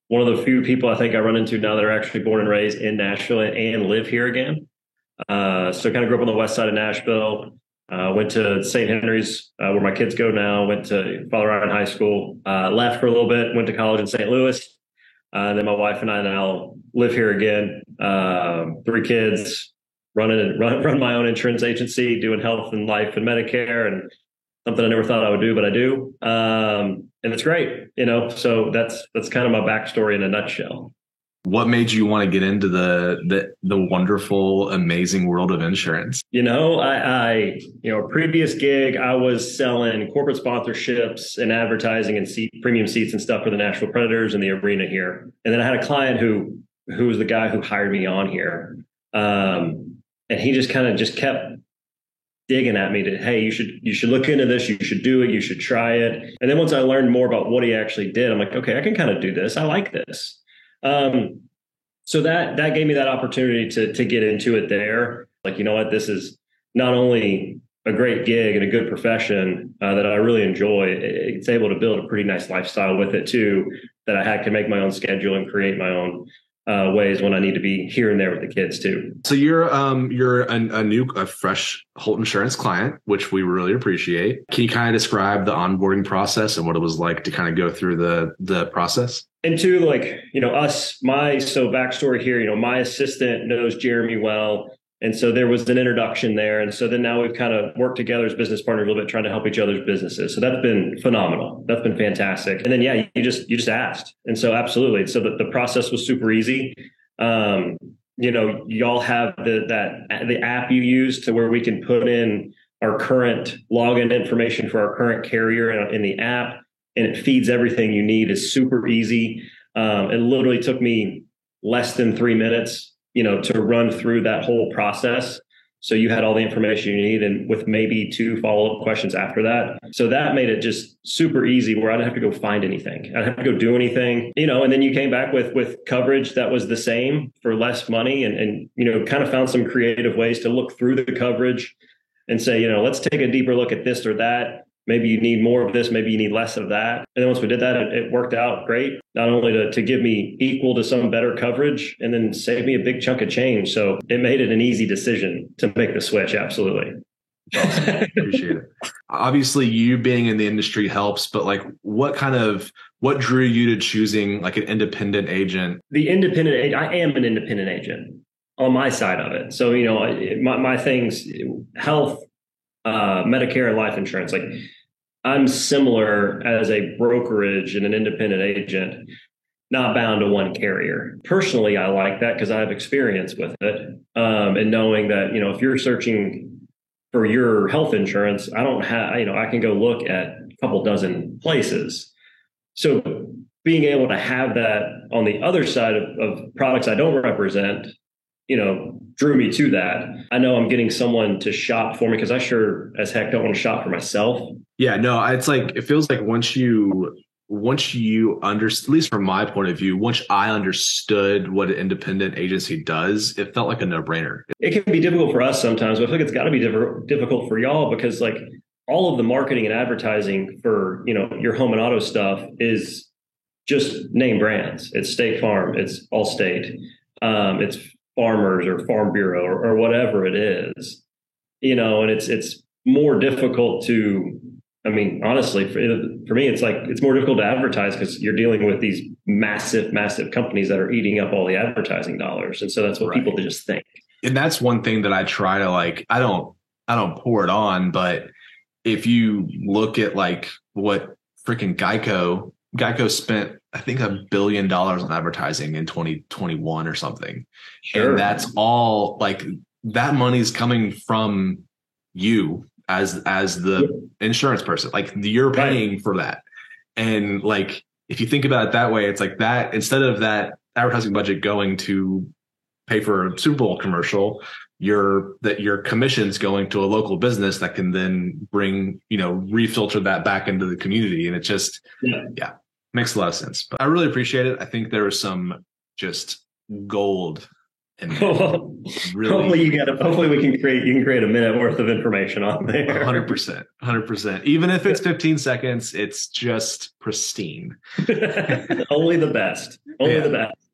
one of the few people I think I run into now that are actually born and raised in Nashville and live here again. So kind of grew up on the west side of Nashville. Went to St. Henry's, where my kids go now. Went to Father Ryan High School. Left for a little bit. Went to college in St. Louis. Then my wife and I now live here again. Three kids, run my own insurance agency, doing health and life and Medicare, and something I never thought I would do, but I do. And it's great, So that's kind of my backstory in a nutshell. What made you want to get into the wonderful, amazing world of insurance? A previous gig, I was selling corporate sponsorships and advertising and premium seats and stuff for the Nashville Predators in the arena here. And then I had a client who was the guy who hired me on here. And he just kind of just kept digging at me to, hey, you should look into this. You should do it. You should try it. And then once I learned more about what he actually did, I'm like, okay, I can kind of do this. I like this. So that gave me that opportunity to get into it there. Like, you know what, this is not only a great gig and a good profession that I really enjoy. It's able to build a pretty nice lifestyle with it too, that I can make my own schedule and create my own ways when I need to be here and there with the kids too. So you're a fresh Holt Insurance client, which we really appreciate. Can you kind of describe the onboarding process and what it was like to kind of go through the process? Into backstory here, my assistant knows Jeremy well. And so there was an introduction there. And so then now we've kind of worked together as business partners a little bit, trying to help each other's businesses. So that's been phenomenal. That's been fantastic. And then, you just asked. And so absolutely. So the process was super easy. Y'all have the app you use to where we can put in our current login information for our current carrier in the app, and it feeds everything you need. It's super easy. It literally took me less than 3 minutes to run through that whole process. So you had all the information you need, and with maybe 2 follow-up questions after that. So that made it just super easy where I didn't have to go find anything. I didn't have to go do anything, and then you came back with coverage that was the same for less money, and kind of found some creative ways to look through the coverage and say, let's take a deeper look at this or that. Maybe you need more of this, maybe you need less of that. And then once we did that, it worked out great, not only to give me equal to some better coverage and then save me a big chunk of change. So it made it an easy decision to make the switch. Absolutely. Awesome. Appreciate it. Obviously, you being in the industry helps, but what drew you to choosing like an independent agent? The independent agent, I am an independent agent on my side of it. So, my things, health, Medicare and life insurance, I'm similar as a brokerage and an independent agent, not bound to one carrier. Personally, I like that because I have experience with it. And knowing that, if you're searching for your health insurance, I don't have, I can go look at a couple dozen places. So being able to have that on the other side of products I don't represent, drew me to that. I know I'm getting someone to shop for me because I sure as heck don't want to shop for myself. Yeah, no, it's like, it feels like once you understand, at least from my point of view, once I understood what an independent agency does, it felt like a no-brainer. It can be difficult for us sometimes, but I feel like it's got to be difficult for y'all because all of the marketing and advertising for, your home and auto stuff is just name brands. It's State Farm, it's Allstate, it's Farmers or Farm Bureau or whatever it is, and it's more difficult to, honestly, for me, it's more difficult to advertise because you're dealing with these massive companies that are eating up all the advertising dollars. And so that's what people just think. And that's one thing that I try to I don't pour it on, but if you look at what freaking Geico spent, I think $1 billion on advertising in 2021 or something. Sure. And that's all that money's coming from you as the insurance person. You're paying for that. And if you think about it that way, it's that instead of that advertising budget going to pay for a Super Bowl commercial, your commission's going to a local business that can then bring, refilter that back into the community. And it just, makes a lot of sense. But I really appreciate it. I think there was some just gold in there. Really, hopefully you can create a minute worth of information on there. 100%. Even if it's 15 seconds, it's just pristine. Only the best. Only Yeah. the best.